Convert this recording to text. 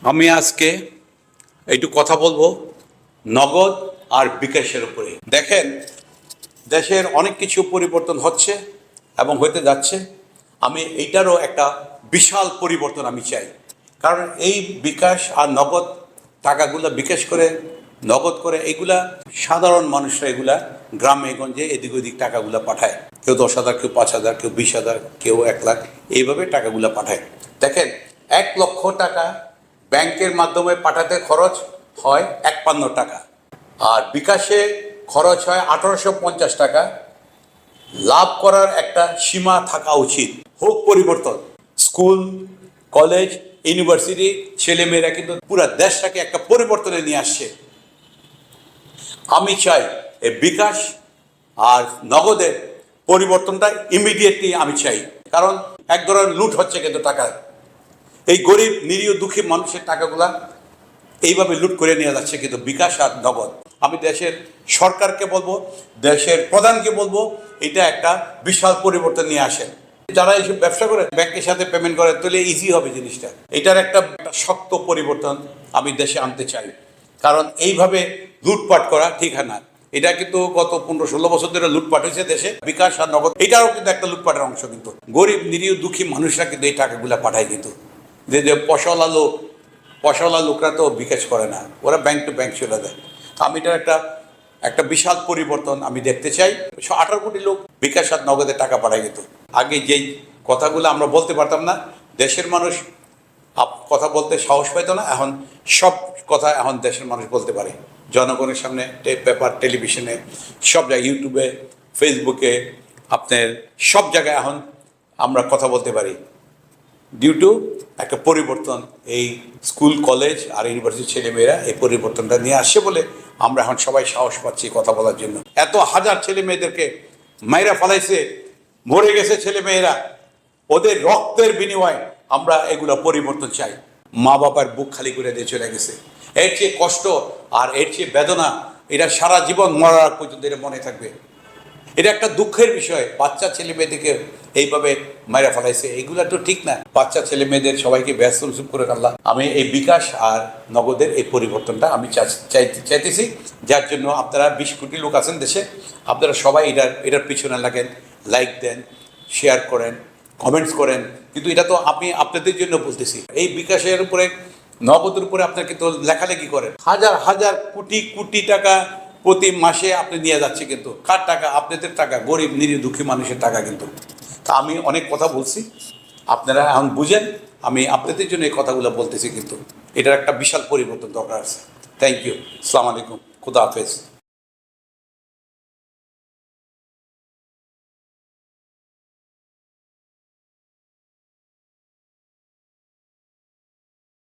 আমি আজকে একটু কথা বলবো নগদ আর বিকাশের উপরে। দেখেন, দেশের অনেক কিছু পরিবর্তন হচ্ছে এবং হতে যাচ্ছে। আমি এইটারও একটা বিশাল পরিবর্তন আমি চাই। কারণ এই বিকাশ আর নগদ টাকাগুলো বিকাশ করে নগদ করে এইগুলা সাধারণ মানুষরা এগুলা গ্রামে গঞ্জে এদিক ওদিক টাকাগুলো পাঠায়। কেউ 10,000, কেউ 5,000, কেউ 20,000, কেউ 1,00,000, এইভাবে টাকাগুলো পাঠায়। দেখেন, 1,00,000 টাকা ব্যাংকের মাধ্যমে পাঠাতে খরচ হয় 51 টাকা, আর বিকাশে খরচ হয় 1850 টাকা। লাভ করার একটা সীমা থাকা উচিত। হোক পরিবর্তন। স্কুল, কলেজ, ইউনিভার্সিটি ছেলেমেয়েরা কিন্তু পুরো দেশটাকে একটা পরিবর্তনে নিয়ে আসছে। আমি চাই এই বিকাশ আর নগদের পরিবর্তনটা ইমিডিয়েটলি আমি চাই। কারণ এক ধরনের লুট হচ্ছে কিন্তু টাকা। এই গরিব নিরীহ দুঃখী মানুষের টাকাগুলা এইভাবে লুট করে নিয়ে যাচ্ছে কিন্তু বিকাশ আর নগদ। আমি দেশের সরকারকে বলবো, দেশের প্রধানকে বলবো, এটা একটা বিশাল পরিবর্তন নিয়ে আসেন। যারা এইসব ব্যবসা করে ব্যাংকের সাথে পেমেন্ট করে, তাহলে ইজি হবে জিনিসটা। এটার একটা শক্ত পরিবর্তন আমি দেশে আনতে চাই। কারণ এইভাবে লুটপাট করা ঠিক না। এটা কিন্তু গত 15-16 বছর ধরে লুটপাট হয়েছে দেশে। বিকাশ আর নগদ এটাও কিন্তু একটা লুটপাটের অংশ। কিন্তু গরিব নিরীহ দুঃখী মানুষরা কিন্তু এই টাকাগুলো পাঠায়। কিন্তু যে পয়সাওয়ালা লোকরা তো বিকাশ করে না, ওরা ব্যাংক টু ব্যাংক চলে দেয়। আমি এটার একটা বিশাল পরিবর্তন আমি দেখতে চাই। 18 কোটি লোক বিকাশ আর নগদে টাকা পাঠায়। কিন্তু আগে যেই কথাগুলো আমরা বলতে পারতাম না, দেশের মানুষ কথা বলতে সাহস পাইতো না, এখন সব কথা এখন দেশের মানুষ বলতে পারে। জনগণের সামনে পেপার, টেলিভিশনে, সব জায়গায়, ইউটিউবে, ফেসবুকে, আপনার সব জায়গায় এখন আমরা কথা বলতে পারি। ডিউ টু একটা পরিবর্তন, এই স্কুল, কলেজ আর ইউনিভার্সিটির ছেলেমেয়েরা এই পরিবর্তনটা নিয়ে আসছে বলে আমরা এখন সবাই সাহস পাচ্ছি কথা বলার জন্য। এত হাজার ছেলে মেয়েদেরকে মাইরা ফেলাইছে, মরে গেছে ছেলেমেয়েরা, ওদের রক্তের বিনিময়ে আমরা এগুলো পরিবর্তন চাই। মা বাবার বুক খালি করে দিয়ে চলে গেছে। এর চেয়ে কষ্ট আর এর চেয়ে বেদনা, এটা সারা জীবন মরার পর্যন্ত এটা মনে থাকবে। এটা একটা দুঃখের বিষয়। বাচ্চা ছেলে মেয়েদেরকে এইভাবে মাইরা ফেলাইছে, এইগুলা তো ঠিক না। বাচ্চা ছেলে মেয়েদের সবাইকে ব্যস্ত করে ফেললাম। আমি এই বিকাশ আর নগদের এই পরিবর্তনটা আমি চাইতেছি, যার জন্য আপনারা 20 কোটি লোক আছেন দেশে, আপনারা সবাই এটার পিছনে লাগেন, লাইক দেন, শেয়ার করেন, কমেন্টস করেন। কিন্তু এটা তো আমি আপনাদের জন্য বলতেছি। এই বিকাশের উপরে, নগদের উপরে আপনার কিন্তু লেখালেখি করেন। হাজার হাজার কোটি কোটি টাকা প্রতি মাসে আপনি নিয়ে যাচ্ছে। কিন্তু কার টাকা? আপনাদের টাকা, গরিব নিরীহ দুঃখী মানুষের টাকা। কিন্তু তা আমি অনেক কথা বলছি, আপনারা এখন বুঝেন আমি আপনাদের জন্য এই কথাগুলো বলতেছি। কিন্তু এটার একটা বিশাল পরিবর্তন দরকার আছে। Thank you. আসসালামু আলাইকুম। খুদা হাফেজ।